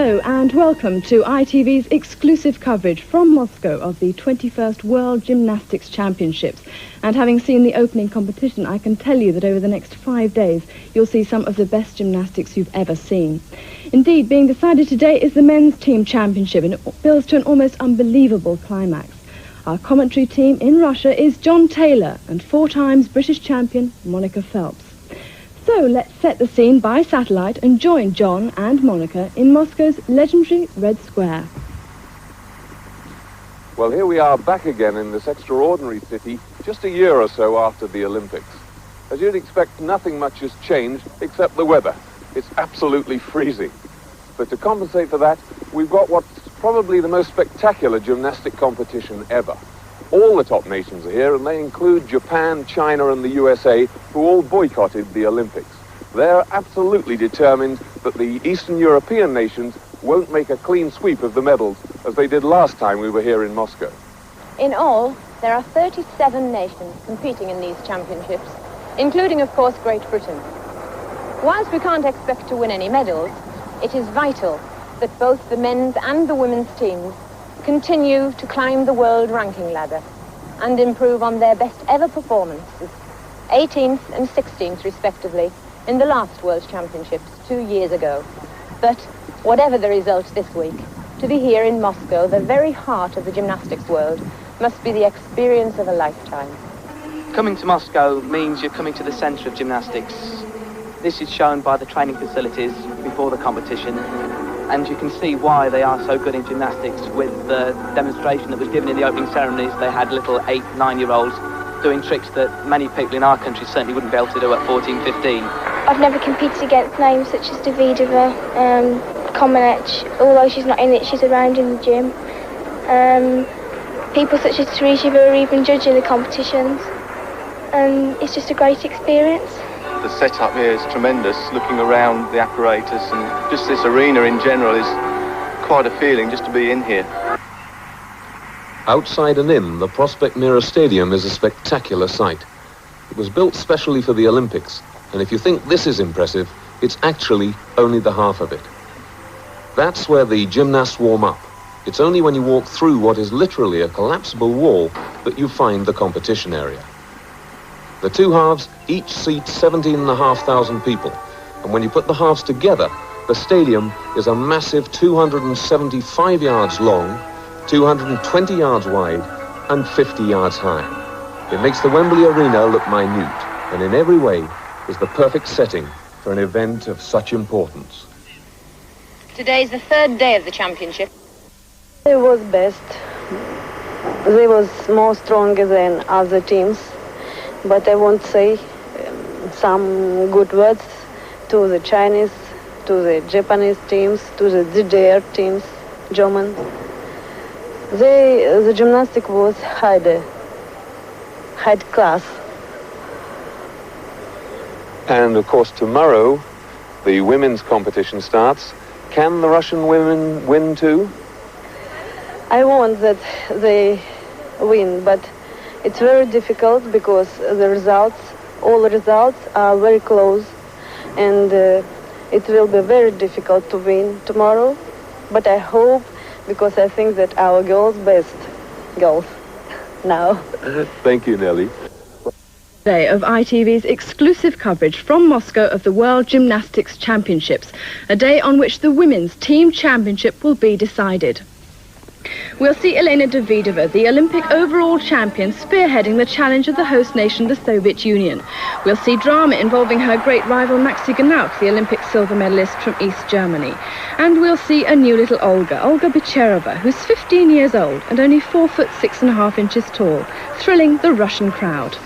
Hello and welcome to ITV's exclusive coverage from Moscow of the 21st World Gymnastics Championships. And having seen the opening competition, I can tell you that over the next 5 days you'll see some of the best gymnastics you've ever seen. Indeed, being decided today is the men's team championship, and it builds to an almost unbelievable climax. Our commentary team in Russia is John Taylor and 4 times British champion Monica Phelps. So let's set the scene by satellite and join John and Monica in Moscow's legendary Red Square. Well, here we are back again in this extraordinary city just a year or so after the Olympics. As you'd expect, nothing much has changed except the weather. It's absolutely freezing. But to compensate for that, we've got what's probably the most spectacular gymnastic competition ever. All the top nations are here, and they include Japan, China and the USA, who all boycotted the Olympics. They're absolutely determined that the Eastern European nations won't make a clean sweep of the medals, as they did last time we were here in Moscow. In all, there are 37 nations competing in these championships, including, of course, Great Britain. Whilst we can't expect to win any medals, it is vital that both the men's and the women's teams continue to climb the world ranking ladder and improve on their best ever performances, 18th and 16th respectively, in the last World Championships 2 years ago. But whatever the result this week, to be here in Moscow, the very heart of the gymnastics world, must be the experience of a lifetime. Coming to Moscow means you're coming to the centre of gymnastics. This is shown by the training facilities before the competition, and you can see why they are so good in gymnastics with the demonstration that was given in the opening ceremonies. They had little 8, 9-year-olds doing tricks that many people in our country certainly wouldn't be able to do at 14, 15. I've never competed against names such as Davidova, Komenech. Although she's not in it, she's around in the gym. People such as Teresheva are even judging the competitions. And it's just a great experience. The setup here is tremendous, looking around the apparatus, and just this arena in general is quite a feeling just to be in here. Outside and in, the Prospect Mirror Stadium is a spectacular sight. It was built specially for the Olympics, and if you think this is impressive, it's actually only the half of it. That's where the gymnasts warm up. It's only when you walk through what is literally a collapsible wall that you find the competition area. The two halves each seat 17,500 people, and when you put the halves together, the stadium is a massive 275 yards long, 220 yards wide, and 50 yards high. It makes the Wembley Arena look minute, and in every way is the perfect setting for an event of such importance. Today is the 3rd day of the championship. They was best. They was more stronger than other teams. But I won't say some good words to the Chinese, to the Japanese teams, to the DDR teams, German. The gymnastic was high class. And of course tomorrow the women's competition starts. Can the Russian women win too? I want that they win, but it's very difficult because all the results are very close, and it will be very difficult to win tomorrow. But I hope, because I think that our girls best girls now. Thank you, Nelly. Day of ITV's exclusive coverage from Moscow of the World Gymnastics Championships, a day on which the women's team championship will be decided. We'll see Elena Davidova, the Olympic overall champion, spearheading the challenge of the host nation, the Soviet Union. We'll see drama involving her great rival Maxi Ganauk, the Olympic silver medalist from East Germany. And we'll see a new little Olga Bicherova, who's 15 years old and only 4 foot 6.5 inches tall, thrilling the Russian crowd.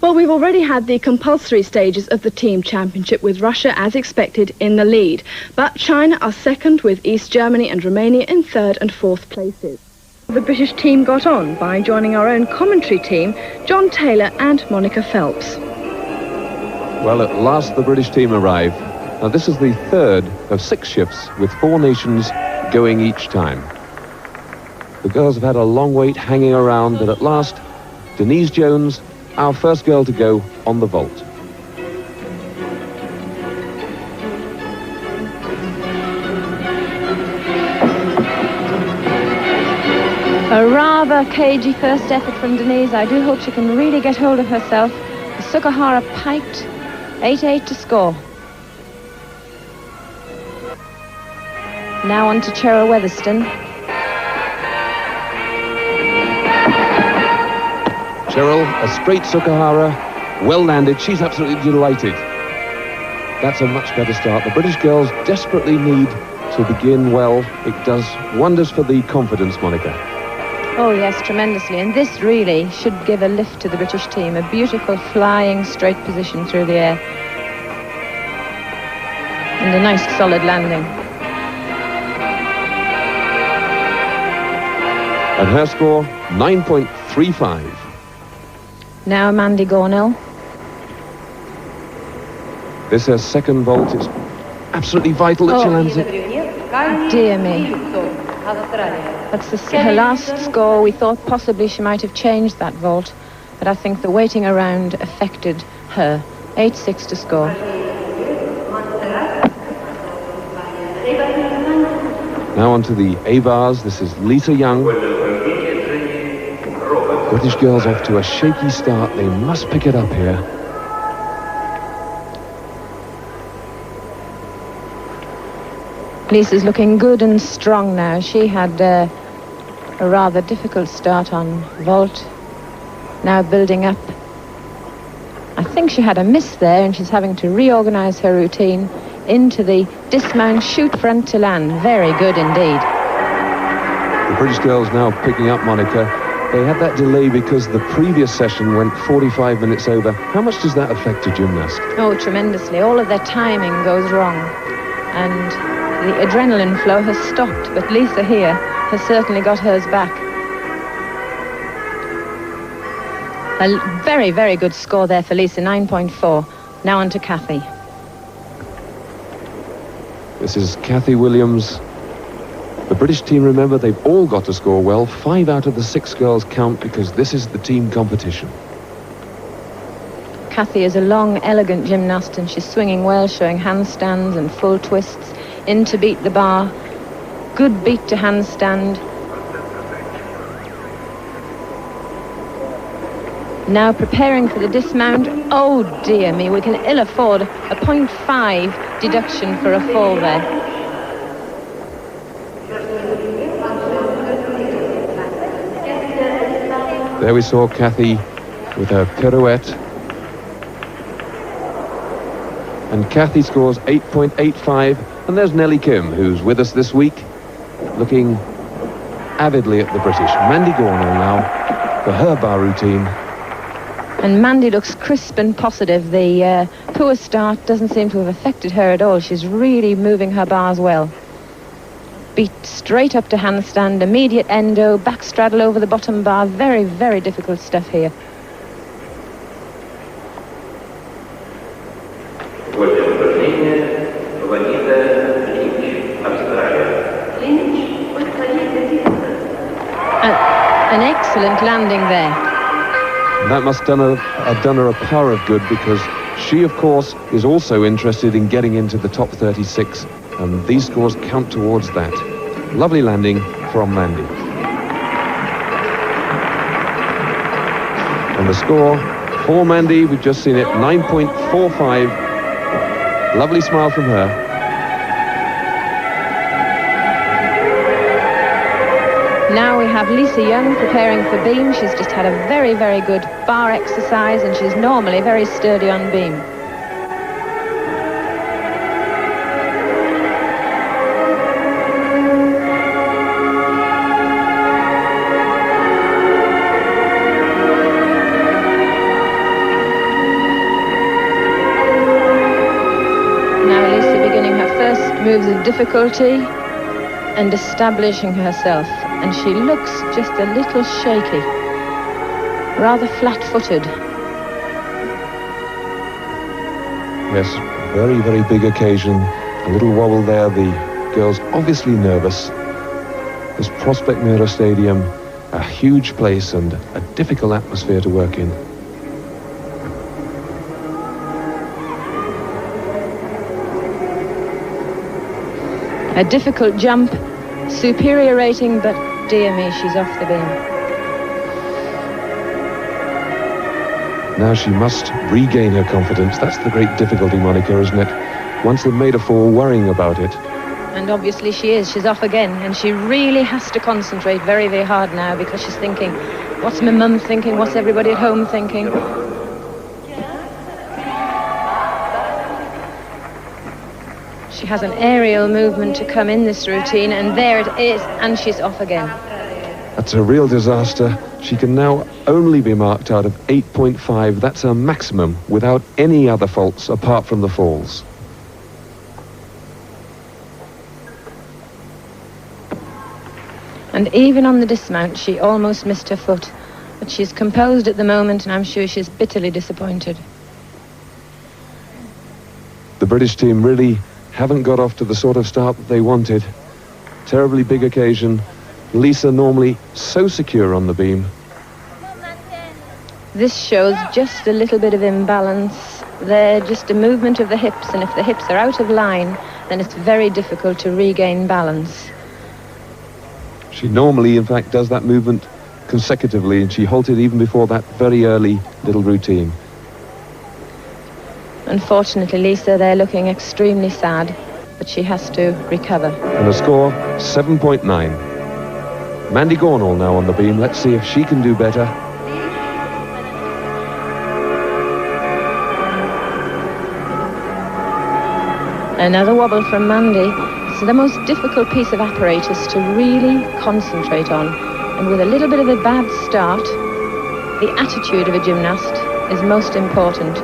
Well, we've already had the compulsory stages of the team championship with Russia, as expected, in the lead. But China are second, with East Germany and Romania in 3rd and 4th places. The British team got on by joining our own commentary team, John Taylor and Monica Phelps. Well, at last the British team arrive. Now this is the 3rd of 6 ships with 4 nations going each time. The girls have had a long wait hanging around, but at last, Denise Jones, our first girl to go on the vault. A rather cagey first effort from Denise. I do hope she can really get hold of herself. Sukahara piked. 8-8 to score. Now on to Cheryl Weatherston. Cheryl, a straight Sukahara, well landed. She's absolutely delighted. That's a much better start. The British girls desperately need to begin well. It does wonders for the confidence, Monica. Oh yes, tremendously. And this really should give a lift to the British team. A beautiful flying straight position through the air. And a nice solid landing. And her score, 9.35. Now Mandy Gornell. This is her second vault. It's absolutely vital that she lands it. Dear me. That's her last score. We thought possibly she might have changed that vault, but I think the waiting around affected her. 8-6 to score. Now on to the A-bars. This is Lisa Young. British girls off to a shaky start. They must pick it up here. Lisa's looking good and strong now. She had a rather difficult start on vault. Now building up. I think she had a miss there and she's having to reorganize her routine into the dismount, shoot front to land. Very good indeed. The British girls now picking up, Monica. They had that delay because the previous session went 45 minutes over. How much does that affect a gymnast? Oh, tremendously. All of their timing goes wrong. And the adrenaline flow has stopped, but Lisa here has certainly got hers back. A very, very good score there for Lisa, 9.4. Now on to Kathy. This is Kathy Williams. The British team, remember, they've all got to score well. 5 out of the 6 girls count because this is the team competition. Kathy is a long, elegant gymnast and she's swinging well, showing handstands and full twists. In to beat the bar. Good beat to handstand. Now preparing for the dismount. Oh dear me, we can ill afford a 0.5 deduction for a fall there. There we saw Kathy with her pirouette. And Kathy scores 8.85. And there's Nellie Kim, who's with us this week, looking avidly at the British. Mandy Gornell now for her bar routine. And Mandy looks crisp and positive. The poor start doesn't seem to have affected her at all. She's really moving her bars well. Beat straight up to handstand, immediate endo, back straddle over the bottom bar. Very, very difficult stuff here. An excellent landing there. That must have done her a power of good because she, of course, is also interested in getting into the top 36, and these scores count towards that. Lovely landing from Mandy. And the score for Mandy, we've just seen it, 9.45. Lovely smile from her. Now we have Lisa Young preparing for beam. She's just had a very, very good bar exercise and she's normally very sturdy on beam. Now Lisa beginning her first moves of difficulty and establishing herself. And she looks just a little shaky, rather flat-footed. Yes, very, very big occasion. A little wobble there. The girls obviously nervous. This Prospect Mirror Stadium, a huge place and a difficult atmosphere to work in. A difficult jump, superior rating, but dear me, she's off the beam. Now she must regain her confidence. That's the great difficulty, Monica, isn't it? Once they've made a fall, worrying about it. And obviously she is. She's off again. And she really has to concentrate very, very hard now, because she's thinking, what's my mum thinking? What's everybody at home thinking? She has an aerial movement to come in this routine, and there it is, and she's off again. That's a real disaster. She can now only be marked out of 8.5. That's her maximum, without any other faults apart from the falls. And even on the dismount, she almost missed her foot. But she's composed at the moment, and I'm sure she's bitterly disappointed. The British team really haven't got off to the sort of start that they wanted. Terribly big occasion. Lisa normally so secure on the beam. This shows just a little bit of imbalance. They're just a movement of the hips, and if the hips are out of line, then it's very difficult to regain balance. She normally, in fact, does that movement consecutively, and she halted even before that very early little routine. Unfortunately, Lisa, they're looking extremely sad, but she has to recover. And the score, 7.9. Mandy Gornall now on the beam. Let's see if she can do better. Another wobble from Mandy. It's the most difficult piece of apparatus to really concentrate on. And with a little bit of a bad start, the attitude of a gymnast is most important.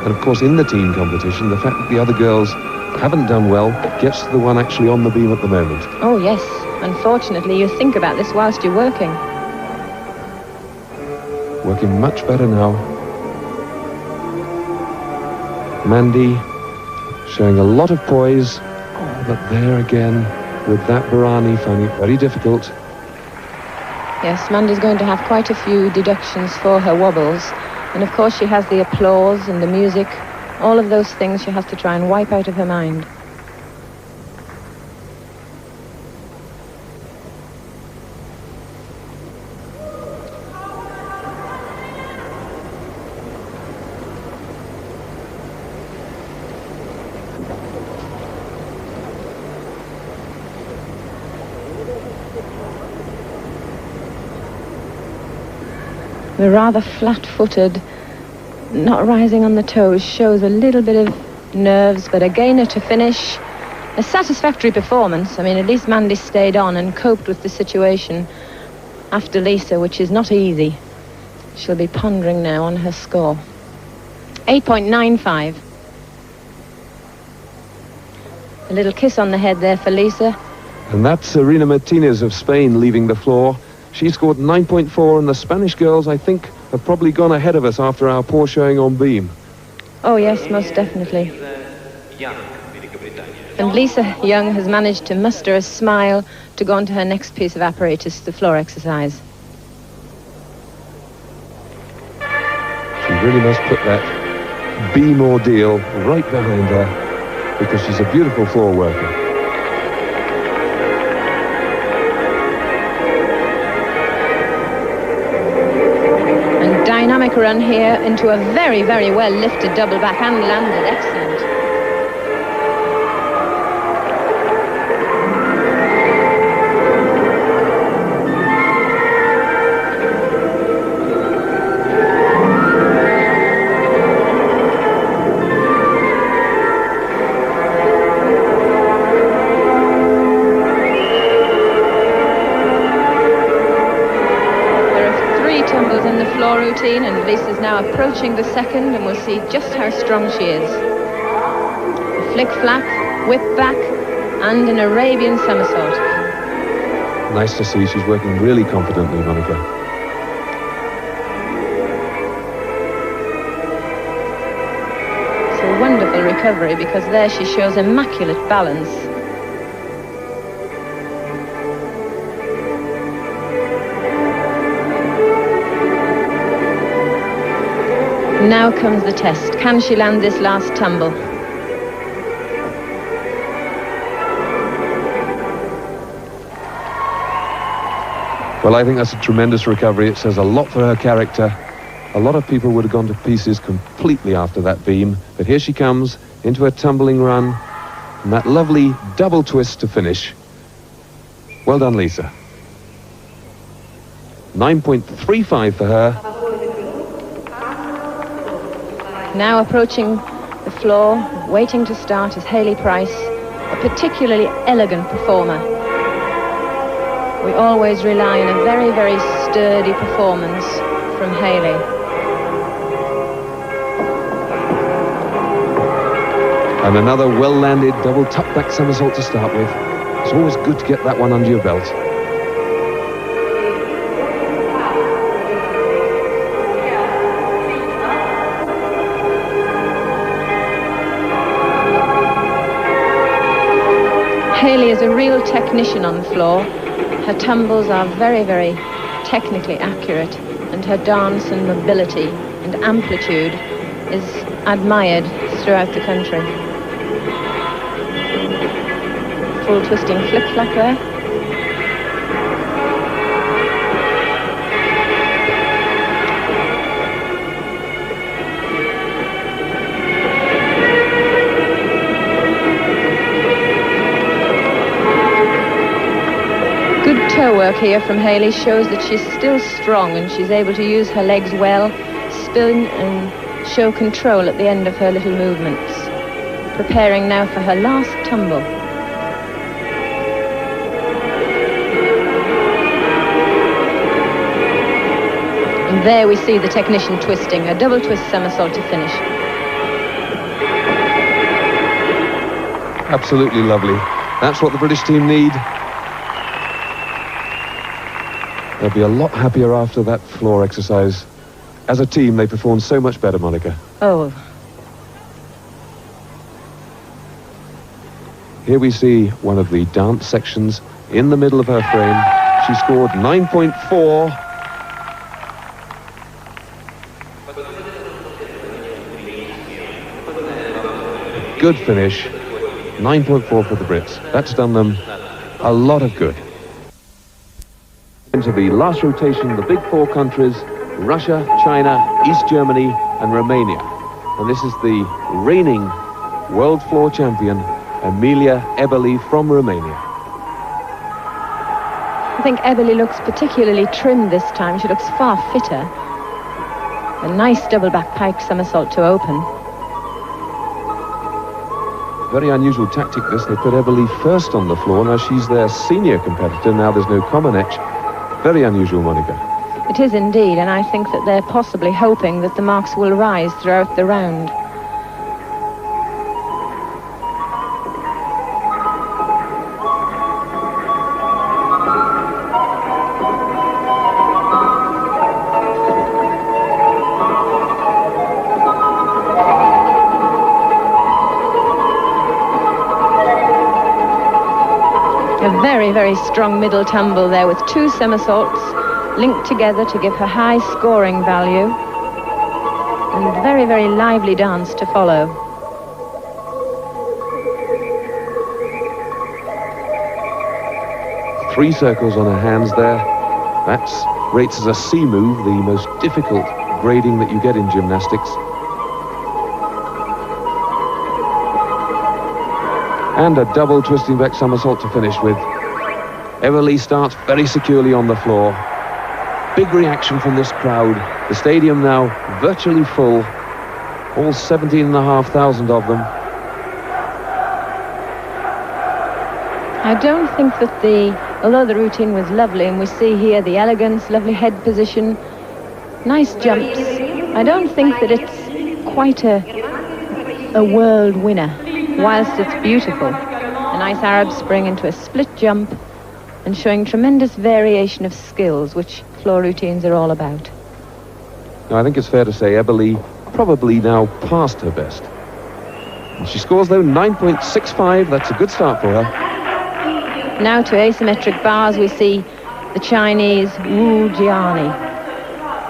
And of course, in the team competition, the fact that the other girls haven't done well gets to the one actually on the beam at the moment. Oh, yes. Unfortunately, you think about this whilst you're working. Working much better now. Mandy showing a lot of poise, but there again with that Barani finding it very difficult. Yes, Mandy's going to have quite a few deductions for her wobbles. And of course she has the applause and the music. All of those things she has to try and wipe out of her mind. The rather flat-footed, not rising on the toes, shows a little bit of nerves, but a gainer to finish. A satisfactory performance. I mean, at least Mandy stayed on and coped with the situation after Lisa, which is not easy. She'll be pondering now on her score. 8.95. A little kiss on the head there for Lisa. And that's Serena Martinez of Spain leaving the floor. She scored 9.4, and the Spanish girls, I think, have probably gone ahead of us after our poor showing on beam. Oh, yes, most definitely. And Lisa Young has managed to muster a smile to go on to her next piece of apparatus, the floor exercise. She really must put that beam ordeal right behind her, because she's a beautiful floor worker. Dynamic run here into a very, very well lifted double back and landed. Excellent. Routine, and Lisa's now approaching the second, and we'll see just how strong she is. A flick flap, whip back, and an Arabian somersault. Nice to see. She's working really confidently, Monica. It's a wonderful recovery, because there she shows immaculate balance. Now comes the test. Can she land this last tumble? Well, I think that's a tremendous recovery. It says a lot for her character. A lot of people would have gone to pieces completely after that beam. But here she comes into a tumbling run. And that lovely double twist to finish. Well done, Lisa. 9.35 for her. Now approaching the floor, waiting to start, is Hayley Price, a particularly elegant performer. We always rely on a very, very sturdy performance from Hayley. And another well-landed double tuck-back somersault to start with. It's always good to get that one under your belt. Hayley is a real technician on the floor. Her tumbles are very, very technically accurate, and her dance and mobility and amplitude is admired throughout the country. Full twisting flip-flap there. Good toe work here from Hayley shows that she's still strong and she's able to use her legs well, spin and show control at the end of her little movements. Preparing now for her last tumble. And there we see the technician twisting, a double twist somersault to finish. Absolutely lovely. That's what the British team need. They'll be a lot happier after that floor exercise. As a team, they performed so much better, Monica. Oh. Here we see one of the dance sections in the middle of her frame. She scored 9.4. Good finish. 9.4 for the Brits. That's done them a lot of good. Into the last rotation, the big four countries, Russia, China, East Germany and Romania. And this is the reigning world floor champion, Emilia Eberli from Romania. I think Eberli looks particularly trim this time. She looks far fitter. A nice double back pike somersault to open. Very unusual tactic this. They put Eberli first on the floor. Now she's their senior competitor. Now there's no Comaneci. Very unusual, Monica. It is indeed, and I think that they're possibly hoping that the marks will rise throughout the round. A very, very strong middle tumble there with two somersaults linked together to give her high scoring value. And very, very lively dance to follow. Three circles on her hands there. That's rates as a C move, the most difficult grading that you get in gymnastics. And a double twisting back somersault to finish with. Eberli starts very securely on the floor. Big reaction from this crowd. The stadium now virtually full. All 17,500 of them. I don't think that although the routine was lovely, and we see here the elegance, lovely head position, nice jumps, I don't think that it's quite a world winner. Whilst it's beautiful, a nice Arab spring into a split jump and showing tremendous variation of skills, which floor routines are all about. Now, I think it's fair to say Eberli probably now past her best. And she scores, though, 9.65. That's a good start for her. Now to asymmetric bars, we see the Chinese Wu Jiani.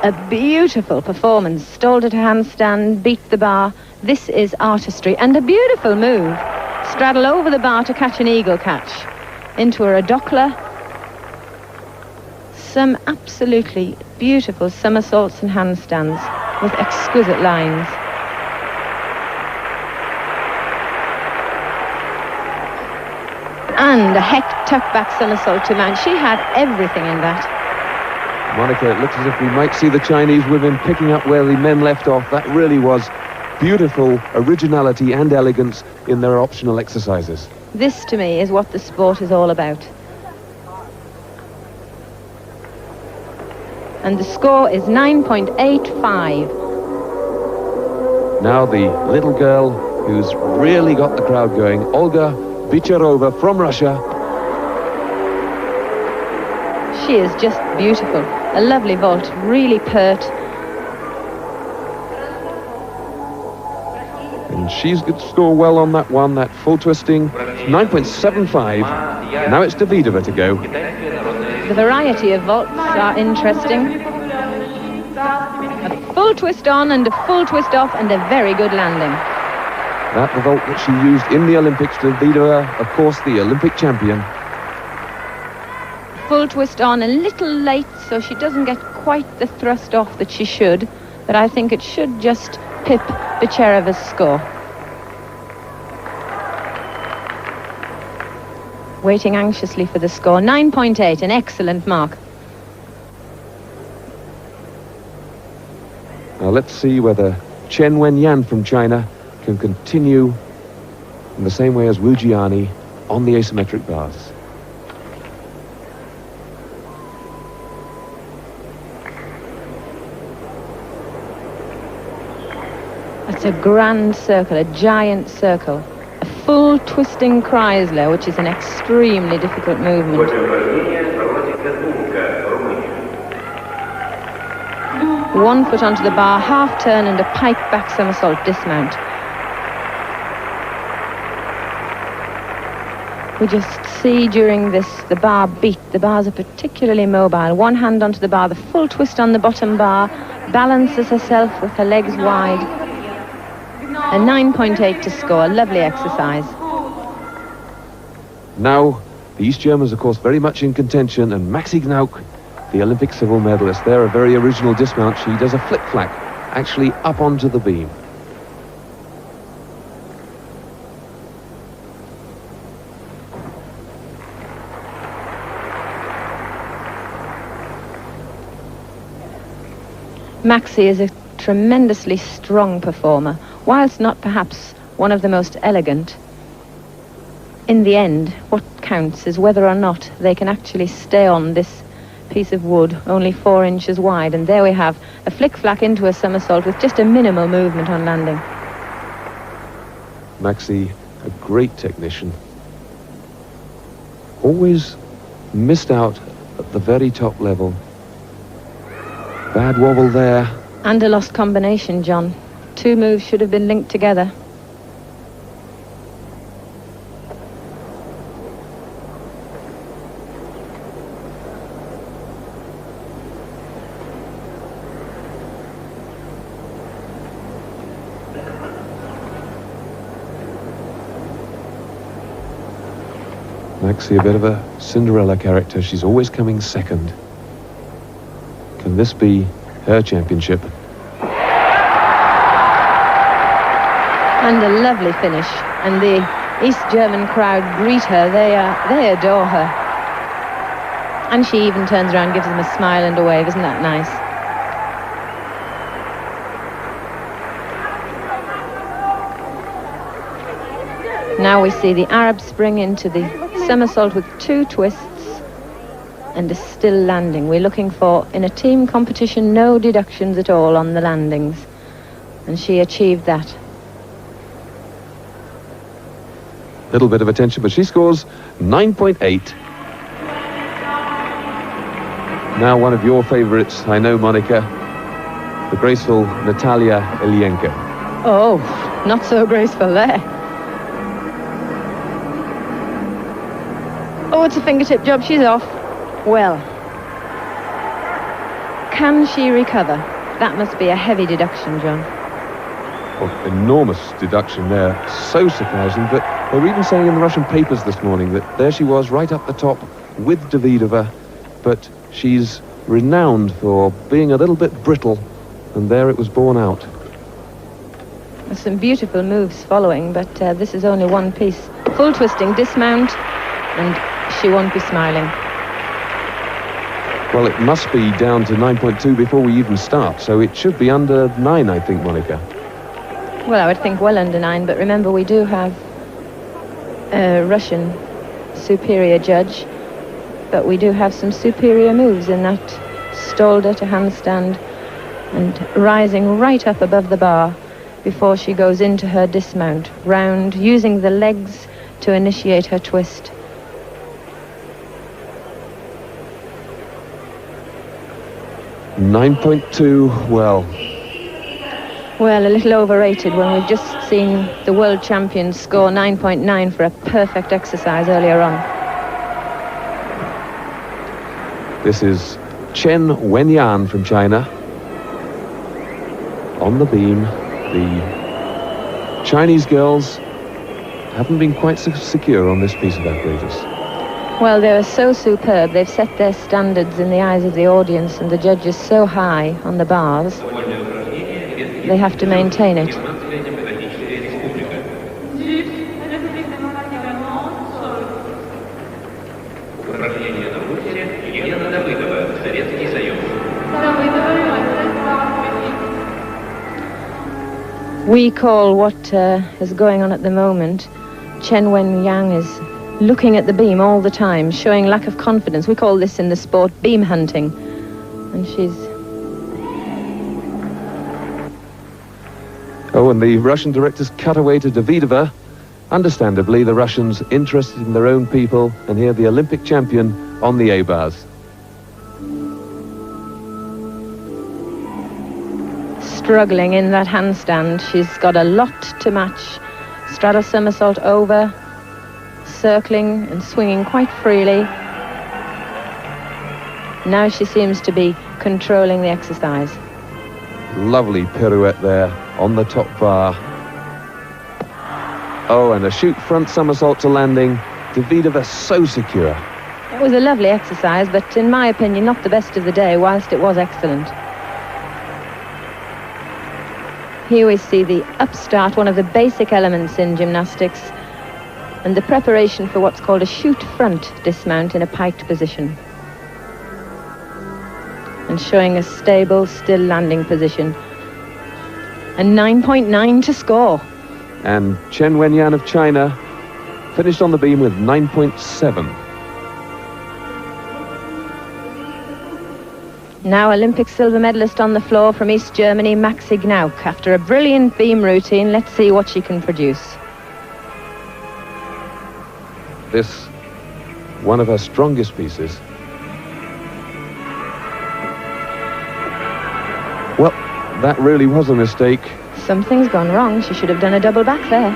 A beautiful performance. Stalled at a handstand, beat the bar. This is artistry and a beautiful move. Straddle over the bar to catch an eagle catch. Into a Radokla. some absolutely beautiful somersaults and handstands with exquisite lines. And a heck tuck back somersault to mount. She had everything in that. Monica, it looks as if we might see the Chinese women picking up where the men left off. That really was beautiful originality and elegance in their optional exercises. This, to me, is what the sport is all about. And the score is 9.85. Now the little girl who's really got the crowd going, Olga Bicharova from Russia. She is just beautiful. A lovely vault, really pert. And she's going to score well on that one, that full twisting. 9.75. Now it's Davidova to go. The variety of vaults are interesting. A full twist on and a full twist off and a very good landing. That the vault that she used in the Olympics. Davidova, of course, the Olympic champion. Full twist on, a little late, so she doesn't get quite the thrust off that she should, but I think it should just pip Bicharova's score. Waiting anxiously for the score. 9.8, an excellent mark. Now let's see whether Chen Wenyan from China can continue in the same way as Wu Jiani on the asymmetric bars. That's a grand circle, a giant circle. A full twisting Chrysler, which is an extremely difficult movement. One foot onto the bar, half turn and a pike back somersault dismount. We just see during this the bar beat. The bars are particularly mobile. One hand onto the bar, the full twist on the bottom bar, balances herself with her legs wide. A 9.8 to score, a lovely exercise. Now, the East Germans, of course, very much in contention, and Maxi Gnauk, the Olympic silver medalist, they're a very original dismount. She does a flip-flap, actually up onto the beam. Maxi is a tremendously strong performer, whilst not perhaps one of the most elegant. In the end, what counts is whether or not they can actually stay on this piece of wood, only 4 inches wide, and there we have a flick-flack into a somersault with just a minimal movement on landing. Maxi, a great technician. Always missed out at the very top level. Bad wobble there. And a lost combination, John. 2 moves should have been linked together. Maxi, a bit of a Cinderella character. She's always coming second. Can this be her championship? And a lovely finish. And the East German crowd greet her. They adore her. And she even turns around, gives them a smile and a wave. Isn't that nice? Now we see the Arab spring into the somersault with 2 twists and a still landing. We're looking for, in a team competition, no deductions at all on the landings. And she achieved that. Little bit of attention, but she scores 9.8. Now one of your favorites, I know, Monica, the graceful Natalia Ilienko. Oh, not so graceful there. Oh, it's a fingertip job. She's off. Well, can she recover? That must be a heavy deduction, John. Oh, enormous deduction there. So surprising, but they were even saying in the Russian papers this morning that there she was right up the top with Davidova, but She's renowned for being a little bit brittle, and there it was borne out. There's some beautiful moves following, but this is only one piece. Full twisting, dismount, and she won't be smiling. Well, it must be down to 9.2 before we even start, so it should be under 9, I think, Monica. Well, I would think well under 9, but remember we do have a Russian superior judge, but we do have some superior moves in that stalder to handstand and rising right up above the bar before she goes into her dismount, round, using the legs to initiate her twist. .2, well, a little overrated when we've just seen the world champions score 9.9 for a perfect exercise earlier on. This is Chen Wenyan from China. On the beam, the Chinese girls haven't been quite so secure on this piece of apparatus. Well, they are so superb. They've set their standards in the eyes of the audience and the judges so high on the bars. They have to maintain it. We call what is going on at the moment, Chen Wenyang is looking at the beam all the time, showing lack of confidence. We call this in the sport beam hunting. And she's... Oh, and the Russian directors cut away to Davidova. Understandably, the Russians interested in their own people, and here the Olympic champion on the A-bars. Struggling in that handstand. She's got a lot to match. Straddle somersault over, circling and swinging quite freely. Now she seems to be controlling the exercise. Lovely pirouette there on the top bar. Oh, and a shoot front somersault to landing. Davidova so secure. It was a lovely exercise, but in my opinion, not the best of the day, whilst it was excellent. Here we see the upstart, one of the basic elements in gymnastics, and the preparation for what's called a shoot front dismount in a piked position. And showing a stable, still landing position. And 9.9 to score. And Chen Wenyan of China finished on the beam with 9.7. Now Olympic silver medalist on the floor from East Germany, Maxi Gnauk. After a brilliant beam routine, let's see what she can produce. This, one of her strongest pieces. Well, that really was a mistake. Something's gone wrong. She should have done a double back there.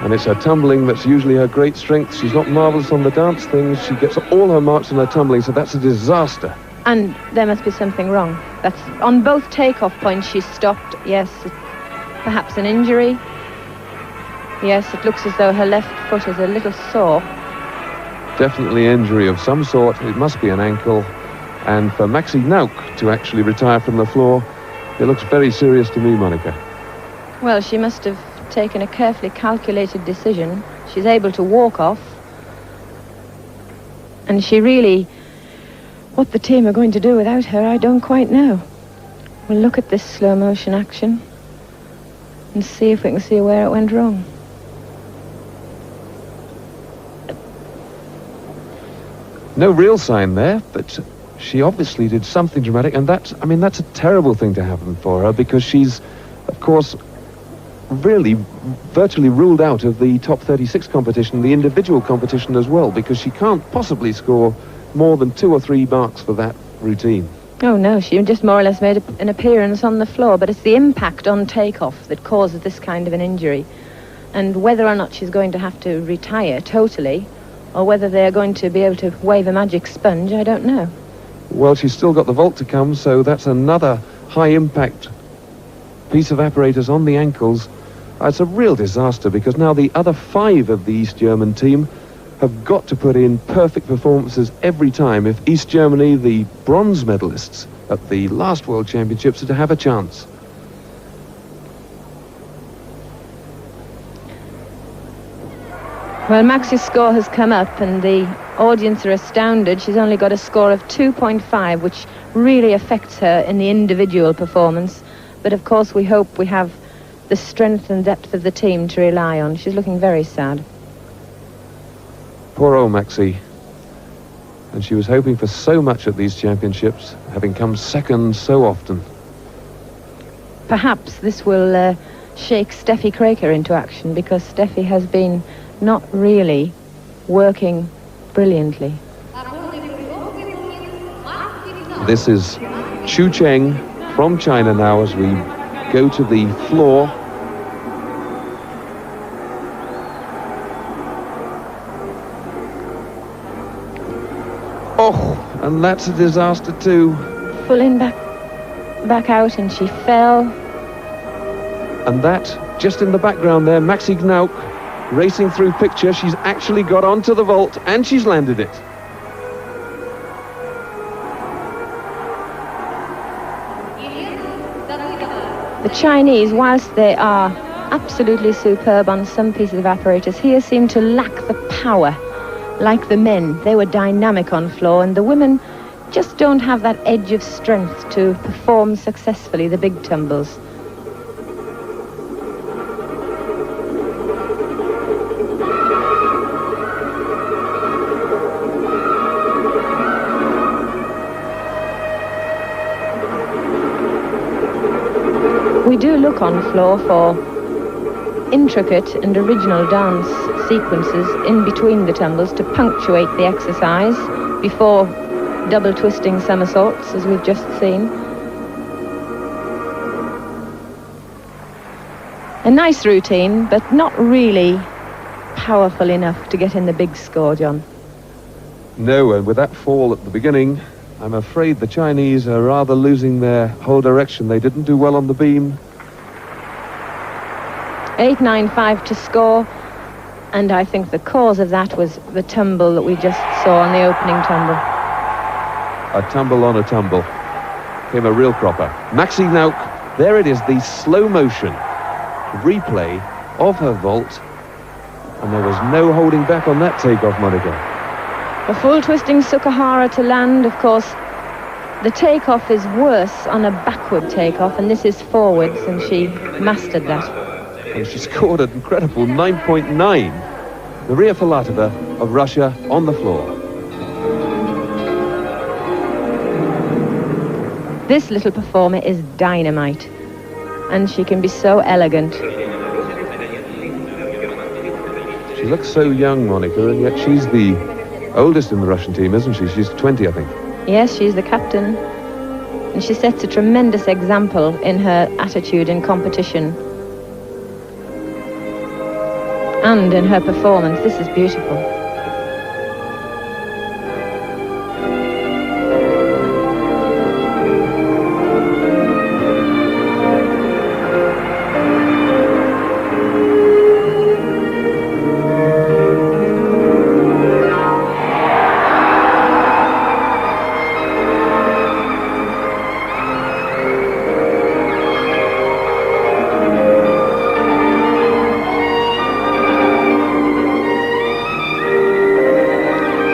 And it's her tumbling that's usually her great strength. She's not marvellous on the dance things. She gets all her marks in her tumbling, so that's a disaster. And there must be something wrong. That's on both takeoff points she's stopped. Yes, perhaps an injury. Yes, it looks as though her left foot is a little sore. Definitely injury of some sort. It must be an ankle. And for Maxi Gnauk to actually retire from the floor, it looks very serious to me, Monica. Well, she must have taken a carefully calculated decision. She's able to walk off. And she really... What the team are going to do without her, I don't quite know. We'll look at this slow motion action and see if we can see where it went wrong. No real sign there, but she obviously did something dramatic, and that's a terrible thing to happen for her, because she's, of course, really virtually ruled out of the top 36 competition, the individual competition as well, because she can't possibly score more than 2 or 3 marks for that routine. Oh no, she just more or less made an appearance on the floor, but it's the impact on takeoff that causes this kind of an injury. And whether or not she's going to have to retire totally, or whether they're going to be able to wave a magic sponge, I don't know. Well, she's still got the vault to come, so that's another high-impact piece of apparatus on the ankles. It's a real disaster, because now the other 5 of the East German team have got to put in perfect performances every time if East Germany, the bronze medalists at the last World Championships, are to have a chance. Well, Maxi's score has come up and the audience are astounded. She's only got a score of 2.5, which really affects her in the individual performance. But of course we hope we have the strength and depth of the team to rely on. She's looking very sad. Poor old Maxi. And she was hoping for so much at these championships, having come second so often. Perhaps this will shake Steffi Kraker into action, because Steffi has been not really working brilliantly. This is Chu Cheng from China now as we go to the floor. Oh, and that's a disaster too. Pulling back out, and she fell. And that, just in the background there, Maxi Gnauk racing through picture. She's actually got onto the vault and she's landed it. The Chinese, whilst they are absolutely superb on some pieces of apparatus, here seem to lack the power. Like the men, they were dynamic on floor, and the women just don't have that edge of strength to perform successfully the big tumbles. We do look on floor for intricate and original dance sequences in between the tumbles to punctuate the exercise before double twisting somersaults, as we've just seen. A nice routine, but not really powerful enough to get in the big score, John. No, and with that fall at the beginning, I'm afraid the Chinese are rather losing their whole direction. They didn't do well on the beam. 8.95 to score, and I think the cause of that was the tumble that we just saw on the opening tumble. A tumble on a tumble. Came a real cropper. Maxi Gnauk, there it is, the slow motion replay of her vault, and there was no holding back on that takeoff, Monica. A full twisting Sukahara to land. Of course, the takeoff is worse on a backward takeoff, and this is forwards, and she mastered that. And she scored an incredible 9.9. Maria Filatova of Russia on the floor. This little performer is dynamite, and she can be so elegant. She looks so young, Monica, and yet she's the oldest in the Russian team, isn't she? She's 20, I think. Yes, she's the captain, and she sets a tremendous example in her attitude in competition and in her performance. This is beautiful.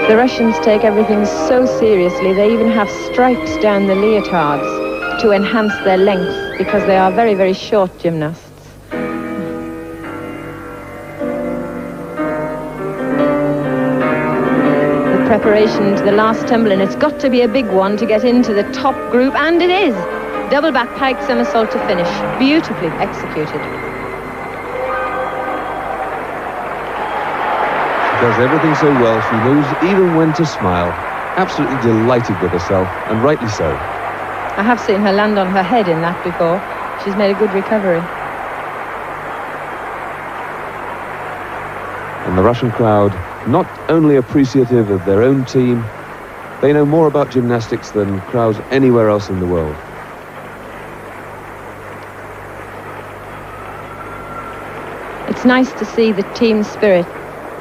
The Russians take everything so seriously. They even have stripes down the leotards to enhance their length, because they are very, very short gymnasts. The preparation to the last tumble, and it's got to be a big one to get into the top group, and it is. Double back pike somersault to finish. Beautifully executed. Does everything so well, she knows even when to smile. Absolutely delighted with herself, and rightly so. I have seen her land on her head in that before. She's made a good recovery. And the Russian crowd, not only appreciative of their own team, they know more about gymnastics than crowds anywhere else in the world. It's nice to see the team spirit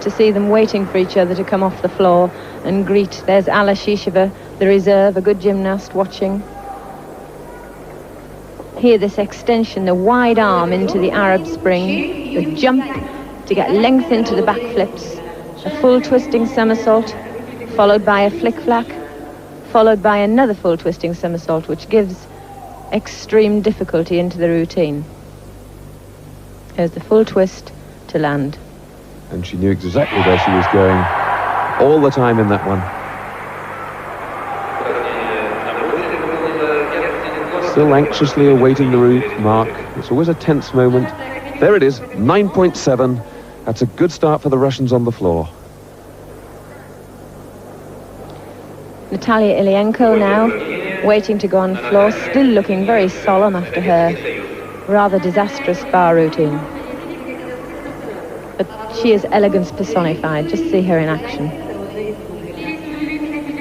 to see them waiting for each other to come off the floor and greet. There's Alla Shisheva, the reserve, a good gymnast, watching. Here, this extension, the wide arm into the Arab Spring, the jump to get length into the back flips, a full twisting somersault, followed by a flick-flack, followed by another full twisting somersault, which gives extreme difficulty into the routine. There's the full twist to land. And she knew exactly where she was going all the time in that one. Still anxiously awaiting the route mark. It's always a tense moment. There it is, 9.7. That's a good start for the Russians on the floor. Natalia Ilienko now, waiting to go on the floor, still looking very solemn after her rather disastrous bar routine. But she is elegance personified. Just see her in action.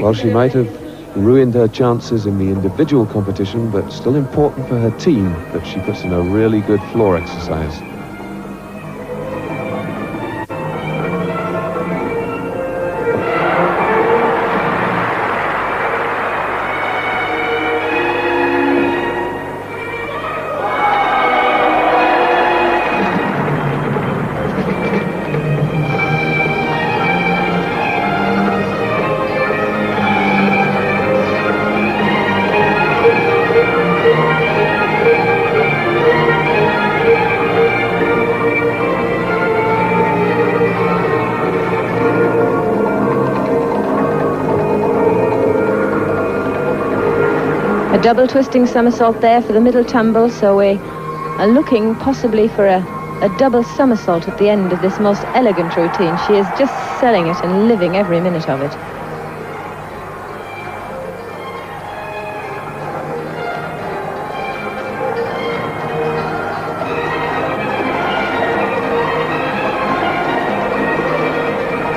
Well, she might have ruined her chances in the individual competition, but still important for her team that she puts in a really good floor exercise. Double twisting somersault there for the middle tumble, so we are looking possibly for a double somersault at the end of this most elegant routine. She is just selling it and living every minute of it.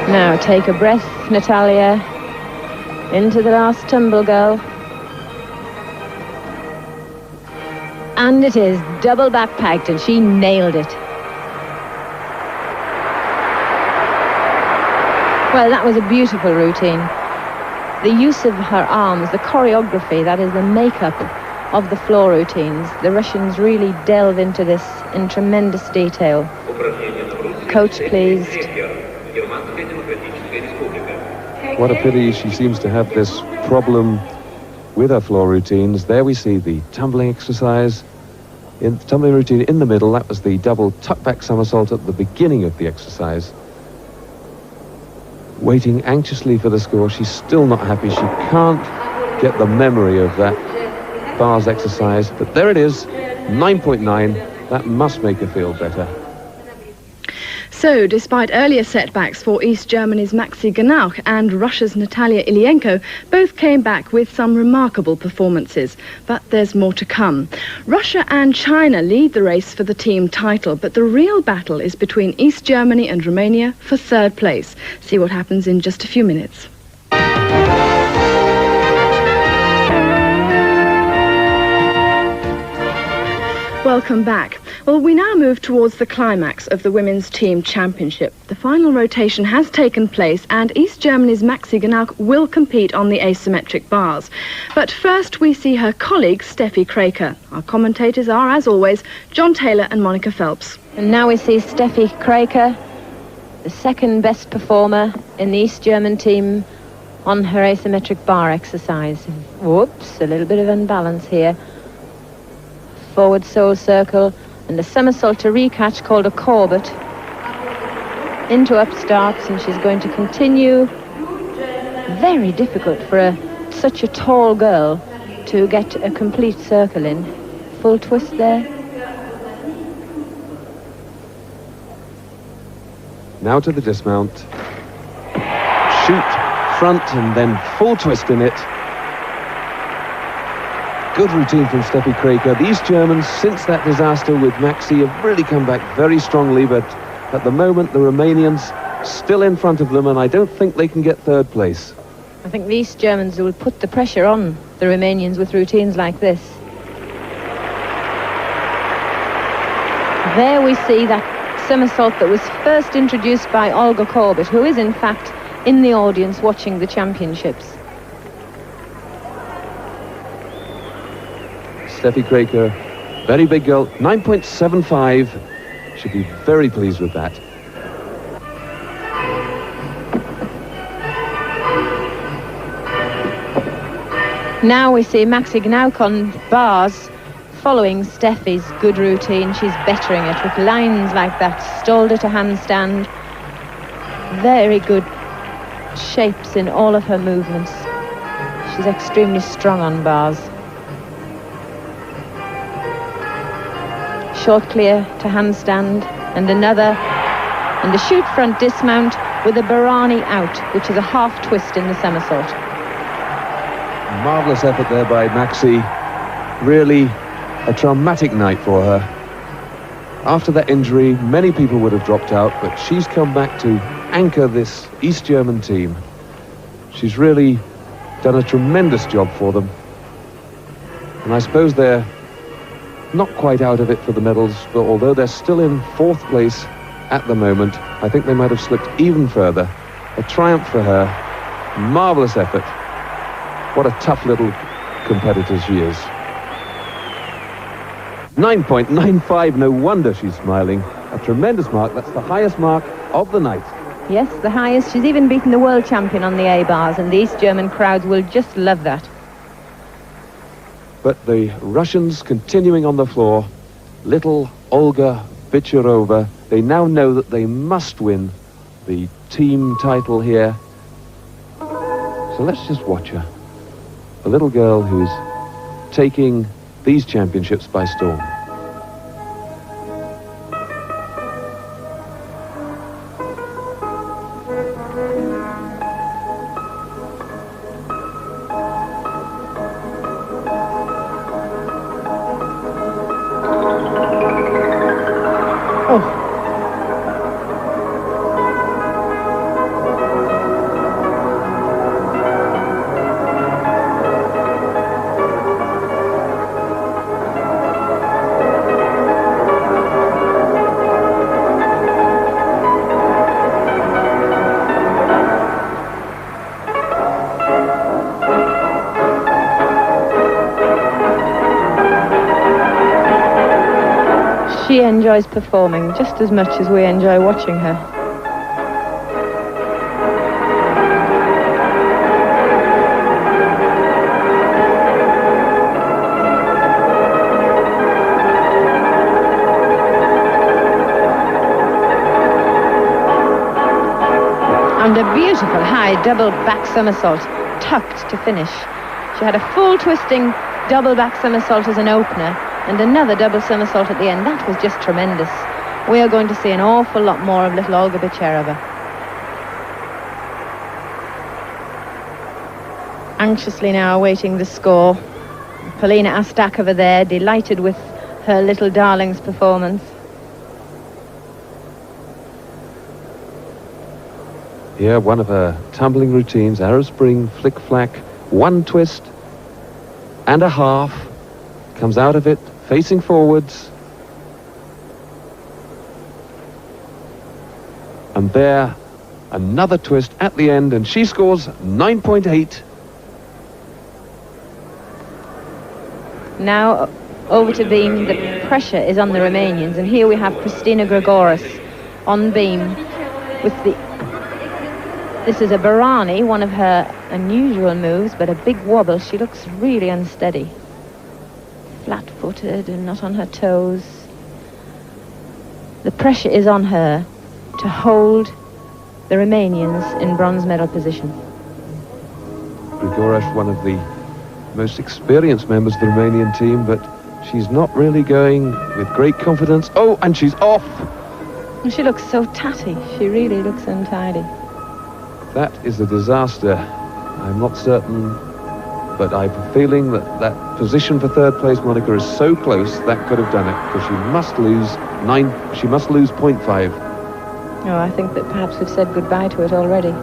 Now take a breath, Natalia, into the last tumble, girl. And it is double backpacked, and she nailed it. Well, that was a beautiful routine. The use of her arms, the choreography, that is the makeup of the floor routines. The Russians really delve into this in tremendous detail. Coach pleased. What a pity she seems to have this problem with her floor routines. There we see the tumbling exercise. In the tumbling routine in the middle, that was the double tuck-back somersault at the beginning of the exercise. Waiting anxiously for the score. She's still not happy. She can't get the memory of that bars exercise. But there it is, 9.9. That must make her feel better. So, despite earlier setbacks for East Germany's Maxi Gnauch and Russia's Natalia Ilienko, both came back with some remarkable performances. But there's more to come. Russia and China lead the race for the team title, but the real battle is between East Germany and Romania for third place. See what happens in just a few minutes. Welcome back. Well, we now move towards the climax of the Women's Team Championship. The final rotation has taken place and East Germany's Maxi Gnauch will compete on the asymmetric bars. But first we see her colleague Steffi Kraker. Our commentators are, as always, John Taylor and Monica Phelps. And now we see Steffi Kraker, the second best performer in the East German team on her asymmetric bar exercise. Whoops, a little bit of unbalance here. Forward sole circle and a somersault to recatch called a corbett into upstarts, and she's going to continue. Very difficult for such a tall girl to get a complete circle in. Full twist there. Now to the dismount. Shoot front and then full twist in it. Good routine from Steffi Kraker. These Germans, since that disaster with Maxi, have really come back very strongly, but at the moment the Romanians still in front of them, and I don't think they can get third place. I think these Germans will put the pressure on the Romanians with routines like this. There we see that somersault that was first introduced by Olga Korbut, who is in fact in the audience watching the championships. Steffi Kraker, very big girl, 9.75. Should be very pleased with that. Now we see Maxi Gnauk on bars, following Steffi's good routine. She's bettering it with lines like that, shoulder to handstand. Very good shapes in all of her movements. She's extremely strong on bars. Short clear to handstand, and another, and a shoot front dismount with a Barani out, which is a half twist in the somersault. Marvellous effort there by Maxi. Really a traumatic night for her. After that injury, many people would have dropped out, but she's come back to anchor this East German team. She's really done a tremendous job for them. And I suppose they're not quite out of it for the medals, but although they're still in 4th place at the moment, I think they might have slipped even further. A triumph for her. Marvellous effort. What a tough little competitor she is. 9.95, no wonder she's smiling. A tremendous mark. That's the highest mark of the night. Yes, the highest. She's even beaten the world champion on the A-bars, and the East German crowds will just love that. But the Russians continuing on the floor. Little Olga Bichirova. They now know that they must win the team title here. So let's just watch her. A little girl who's taking these championships by storm. She enjoys performing just as much as we enjoy watching her. And a beautiful high double back somersault, tucked to finish. She had a full twisting double back somersault as an opener, and another double somersault at the end. That was just tremendous. We are going to see an awful lot more of little Olga Bichirova. Anxiously now awaiting the score. Polina Astakova there, delighted with her little darling's performance. Here, one of her tumbling routines, arrow spring, flick-flack, one twist and a half. Comes out of it, facing forwards. And there, another twist at the end, and she scores 9.8. Now over to beam. The pressure is on the Romanians, and here we have Christina Gregoris on beam with the... This is a Barani, one of her unusual moves, but a big wobble. She looks really unsteady. Flat-footed and not on her toes. The pressure is on her to hold the Romanians in bronze medal position. Grigoresh, one of the most experienced members of the Romanian team, but she's not really going with great confidence. Oh, and she's off! She looks so tatty. She really looks untidy. That is a disaster. I'm not certain, but I have a feeling that that position for third place moniker is so close that could have done it, because she must lose 0.5. Oh, I think that perhaps we've said goodbye to it already.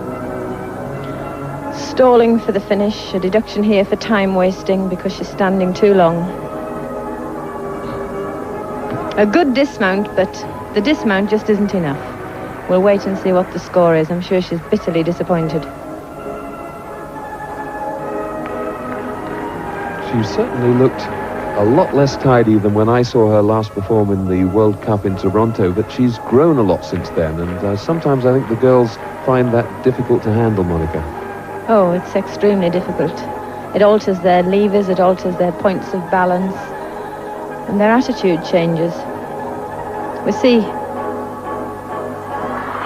Stalling for the finish, a deduction here for time wasting because she's standing too long. A good dismount, but the dismount just isn't enough. We'll wait and see what the score is. I'm sure she's bitterly disappointed. She certainly looked a lot less tidy than when I saw her last perform in the World Cup in Toronto, but she's grown a lot since then, and sometimes I think the girls find that difficult to handle, Monica. Oh, it's extremely difficult. It alters their levers, it alters their points of balance, and their attitude changes. We see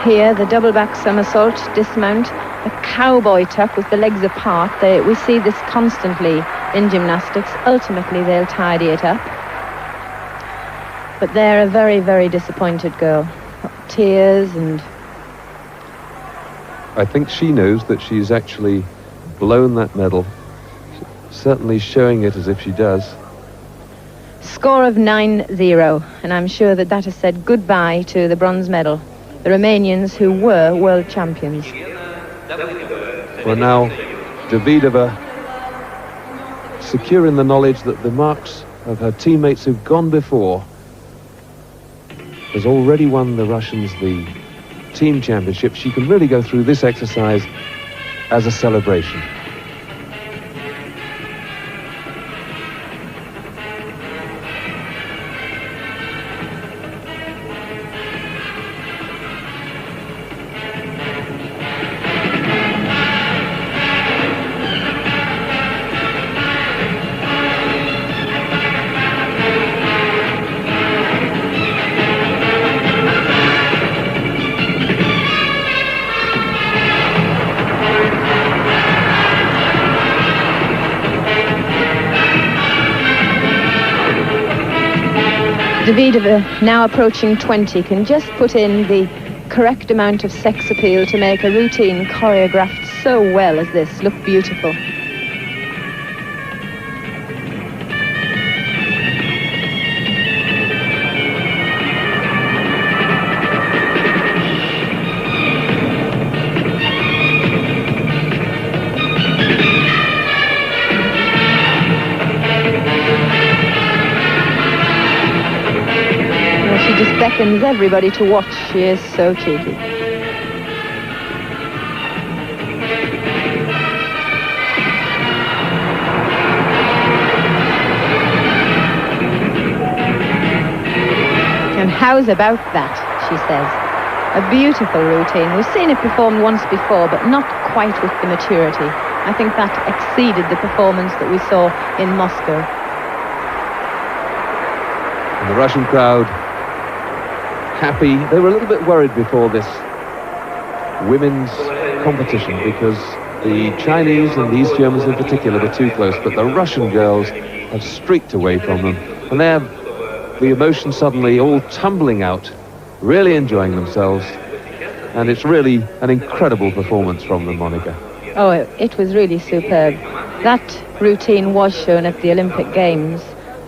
here the double back somersault, dismount, a cowboy tuck with the legs apart. We see this constantly in gymnastics. Ultimately, they'll tidy it up. But they're a very, very disappointed girl. Tears and... I think she knows that she's actually blown that medal. Certainly showing it as if she does. Score of 9-0, and I'm sure that that has said goodbye to the bronze medal. The Romanians who were world champions. Well, now, Davidova, secure in the knowledge that the marks of her teammates who've gone before, has already won the Russians the team championship. She can really go through this exercise as a celebration. Davidova, now approaching 20, can just put in the correct amount of sex appeal to make a routine choreographed so well as this look beautiful. Beckons everybody to watch. She is so cheeky. And how's about that, she says. A beautiful routine. We've seen it performed once before, but not quite with the maturity. I think that exceeded the performance that we saw in Moscow. And the Russian crowd happy. They were a little bit worried before this women's competition because the Chinese and the East Germans in particular were too close, but the Russian girls have streaked away from them, and they're the emotion suddenly all tumbling out, really enjoying themselves, and it's really an incredible performance from them, Monica. Oh, it was really superb. That routine was shown at the Olympic Games,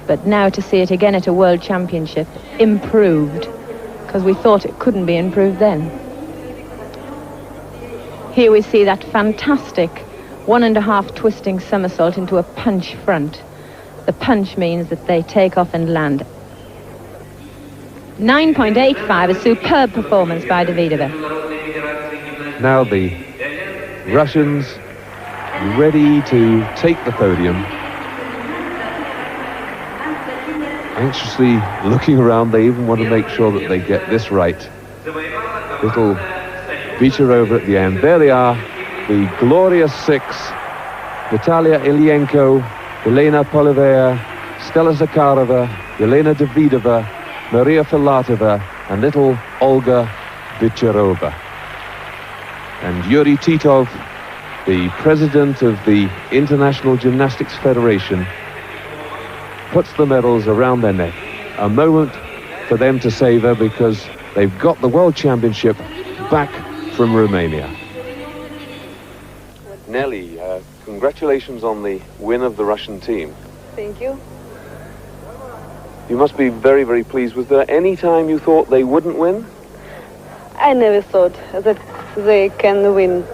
but now to see it again at a World Championship, improved, because we thought it couldn't be improved then. Here we see that fantastic 1.5 twisting somersault into a punch front. The punch means that they take off and land. 9.85, a superb performance by Davidova. Now the Russians ready to take the podium. Anxiously looking around, they even want to make sure that they get this right. Little beater over at the end. There they are, the glorious six: Natalia Ilyenko, Elena Polivea, Stella Zakharova, Elena Davidova, Maria Filatova, and little Olga Bicherova. And Yuri Titov, the president of the International Gymnastics Federation, puts the medals around their neck. A moment for them to savor because they've got the World Championship back from Romania. Nelly, congratulations on the win of the Russian team. Thank you. You must be very, very pleased. Was there any time you thought they wouldn't win? I never thought that they can win.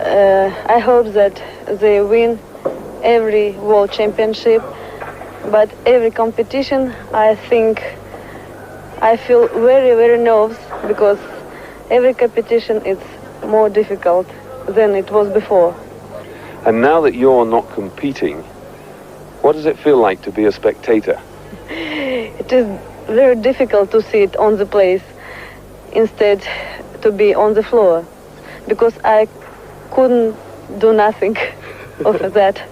I hope that they win every World Championship, but every competition, I think I feel very, very nervous because every competition is more difficult than it was before. And now that you're not competing, what does it feel like to be a spectator? It is very difficult to see it on the place instead to be on the floor, because I couldn't do nothing of that.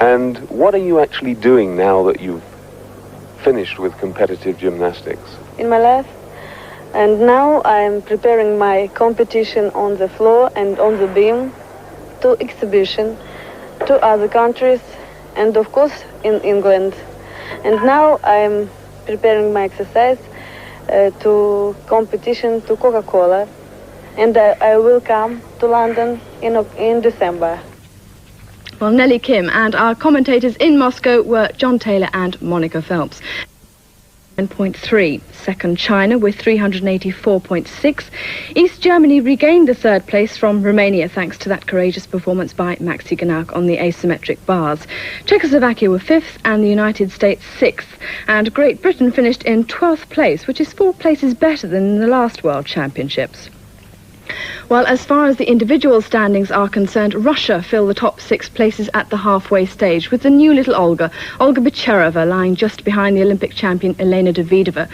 And what are you actually doing now that you've finished with competitive gymnastics? In my life, and now I'm preparing my competition on the floor and on the beam to exhibition to other countries and of course in England. And now I'm preparing my exercise to competition to Coca-Cola, and I will come to London in December. Well, Nellie Kim, and our commentators in Moscow were John Taylor and Monica Phelps. 9.3. Second, China with 384.6. East Germany regained the third place from Romania thanks to that courageous performance by Maxi Gnauk on the asymmetric bars. Czechoslovakia were fifth and the United States sixth. And Great Britain finished in 12th place, which is 4 places better than in the last World Championships. Well, as far as the individual standings are concerned, Russia fill the top 6 places at the halfway stage, with the new little Olga Bicherova, lying just behind the Olympic champion Elena Davidova.